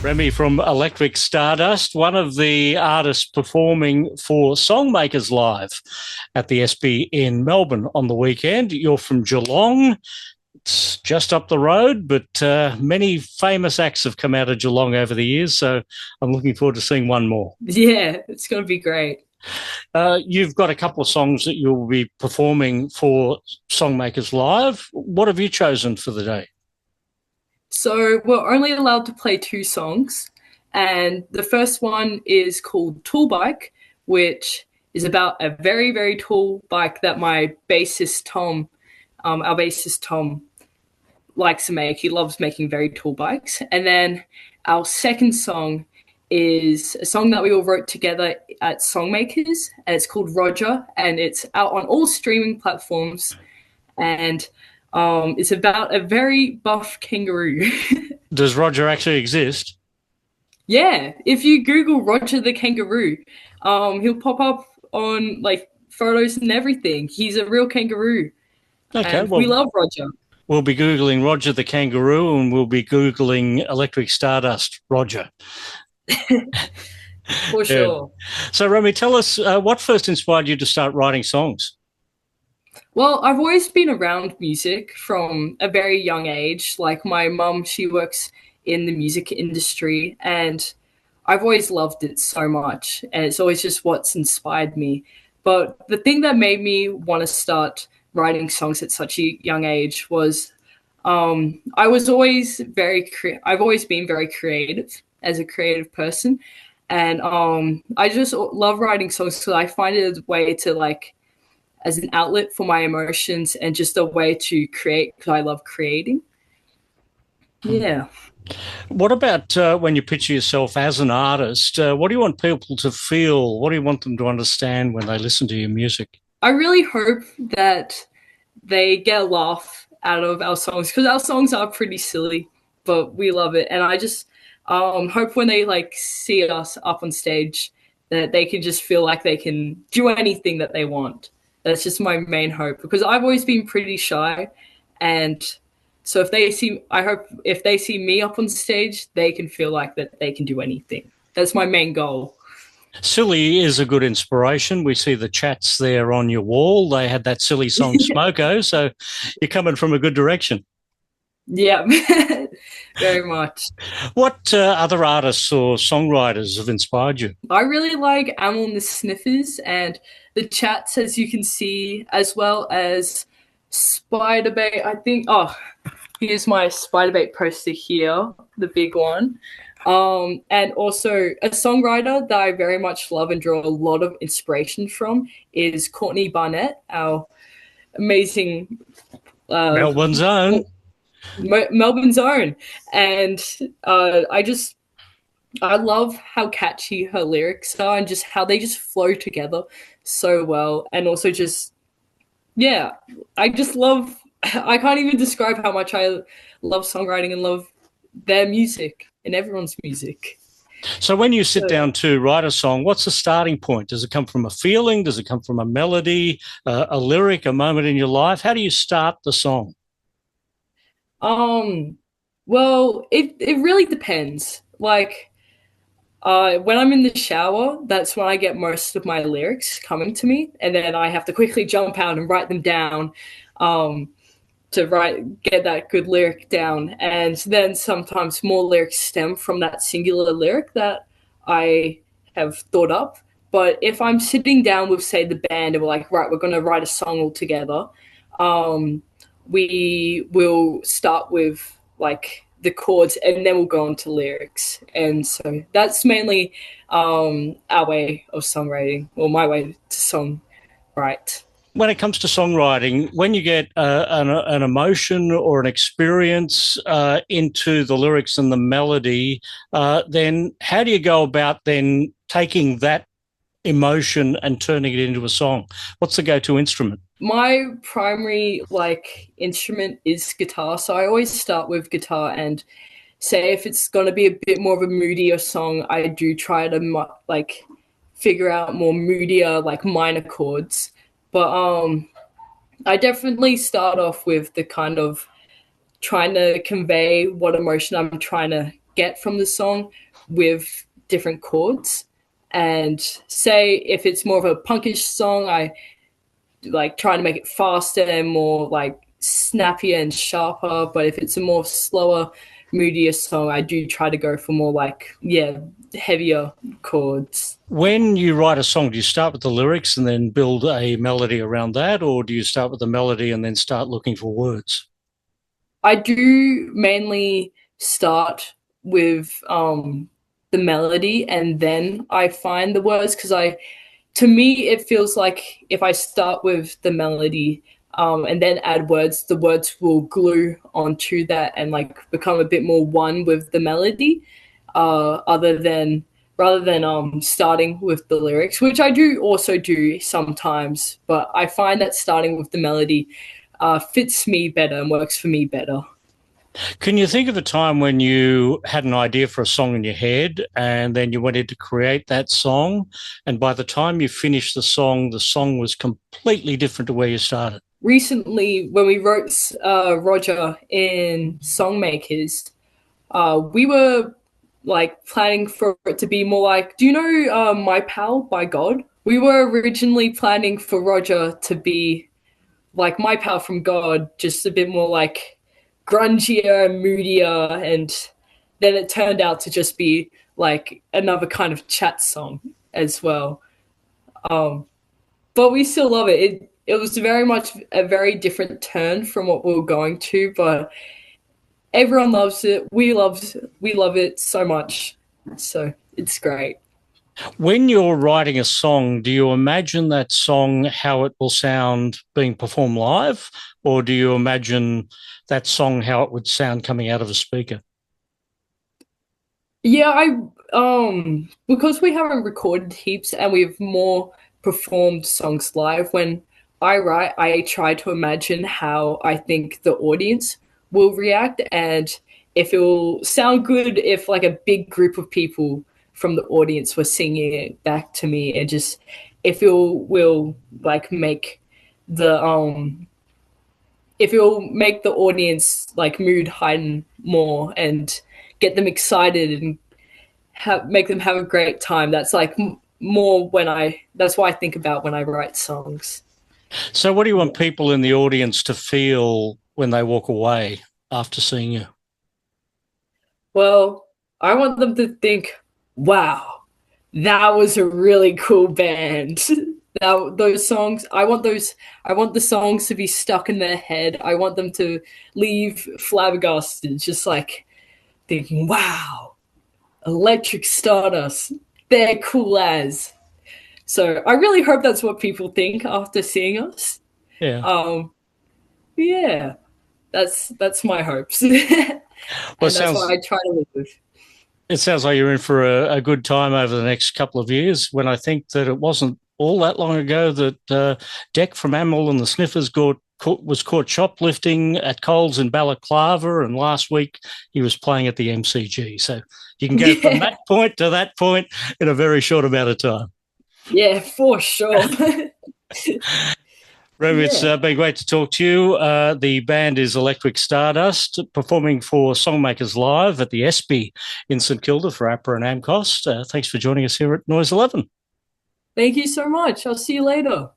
Remy from Electric Stardust, one of the artists performing for SongMakers Live at the Espy in Melbourne on the weekend. You're from Geelong. It's just up the road, but many famous acts have come out of Geelong over the years, so I'm looking forward to seeing one more. Yeah, it's going to be great. You've got a couple of songs that you'll be performing for SongMakers Live. What have you chosen for the day? So we're only allowed to play 2 songs, and the first one is called Tall Bike, which is about a very, very tall bike that my bassist Tom, our bassist Tom, likes to make. He loves making very tall bikes. And then our second song is a song that we all wrote together at SongMakers, and it's called Roger, and it's out on all streaming platforms, and it's about a very buff kangaroo. Does Roger actually exist? Yeah, if you Google Roger the kangaroo, he'll pop up on like photos and everything. He's a real kangaroo. Okay, well, we love Roger. We'll be Googling Roger the kangaroo, and we'll be Googling Electric Stardust Roger. For sure. Yeah. So, Remy, tell us what first inspired you to start writing songs? Well, I've always been around music from a very young age. Like my mum, she works in the music industry, and I've always loved it so much. And it's always just what's inspired me. But the thing that made me want to start writing songs at such a young age was I've always been very creative as a creative person. And I just love writing songs because I find it a way to as an outlet for my emotions and just a way to create because I love creating. Yeah. What about when you picture yourself as an artist? What do you want people to feel? What do you want them to understand when they listen to your music? I really hope that they get a laugh out of our songs because our songs are pretty silly, but we love it. And I just hope when they see us up on stage that they can just feel like they can do anything that they want. That's just my main hope because I've always been pretty shy, and so I hope if they see me up on stage, they can feel like that they can do anything. That's my main goal. Silly is a good inspiration. We see the chats there on your wall. They had that silly song Smoko, so you're coming from a good direction. Yeah, very much. What other artists or songwriters have inspired you? I really like Amel and the Sniffers and the chats, as you can see, as well as Spiderbait. I think, here's my Spiderbait poster here, the big one. And also a songwriter that I very much love and draw a lot of inspiration from is Courtney Barnett, our amazing Melbourne's own. Melbourne's own. And I love how catchy her lyrics are and just how they just flow together so well. And also I can't even describe how much I love songwriting and love their music and everyone's music. So when you sit down to write a song, what's the starting point? Does it come from a feeling? Does it come from a melody, a lyric, a moment in your life? How do you start the song? Well, it really depends. When I'm in the shower, that's when I get most of my lyrics coming to me, and then I have to quickly jump out and write them down to get that good lyric down. And then sometimes more lyrics stem from that singular lyric that I have thought up. But if I'm sitting down with, say, the band and we're like, right, we're going to write a song all together, we will start with the chords and then we'll go on to lyrics. And so that's mainly our way of songwriting, or my way to songwrite. When it comes to songwriting, when you get an emotion or an experience into the lyrics and the melody, then how do you go about then taking that emotion and turning it into a song? What's the go-to instrument? My primary instrument is guitar, so I always start with guitar, and say if it's going to be a bit more of a moodier song, I do try to figure out more moodier minor chords. But I definitely start off with the kind of trying to convey what emotion I'm trying to get from the song with different chords. And say if it's more of a punkish song, I like trying to make it faster and more like snappier and sharper. But if it's a more slower, moodier song, I do try to go for more like, yeah, heavier chords. When you write a song, do you start with the lyrics and then build a melody around that, or do you start with the melody and then start looking for words? I do mainly start with the melody and then I find the words because to me, it feels like if I start with the melody and then add words, the words will glue onto that and like become a bit more one with the melody, other than rather than starting with the lyrics, which I do also do sometimes. But I find that starting with the melody fits me better and works for me better. Can you think of a time when you had an idea for a song in your head and then you wanted to create that song, and by the time you finished the song was completely different to where you started? Recently, when we wrote Roger in SongMakers, we were like planning for it to be more like, do you know My Pal by God? We were originally planning for Roger to be like My Pal from God, just a bit more like grungier and moodier, and then it turned out to just be like another kind of chat song as well. Um, but we still love it. It was very much a very different turn from what we were going to, but everyone loves it. We love it so much. So it's great. When you're writing a song, do you imagine that song, how it will sound being performed live, or do you imagine that song, how it would sound coming out of a speaker? Yeah, I because we haven't recorded heaps and we've more performed songs live, when I write, I try to imagine how I think the audience will react and if it will sound good if like a big group of people from the audience were singing it back to me, and just if it will like make the if it will make the audience like mood heighten more and get them excited and make them have a great time. That's like more when that's what I think about when I write songs. So, what do you want people in the audience to feel when they walk away after seeing you? Well, I want them to think, wow, that was a really cool band. Those songs, I want the songs to be stuck in their head. I want them to leave flabbergasted, just like thinking, wow, Electric Stardust, they're cool as. So I really hope that's what people think after seeing us. Yeah. Yeah, that's my hopes. And Well, that's what I try to live. it sounds like you're in for a good time over the next couple of years, when I think that it wasn't all that long ago that Deck from Amel and the Sniffers was caught shoplifting at Coles in Balaclava, and last week he was playing at the MCG. So you can go from that point to that point in a very short amount of time. Yeah, for sure. Remy, it's been great to talk to you. The band is Electric Stardust, performing for SongMakers Live at the Espy in St Kilda for APRA and AMCOS. Thanks for joining us here at Noise11. Thank you so much. I'll see you later.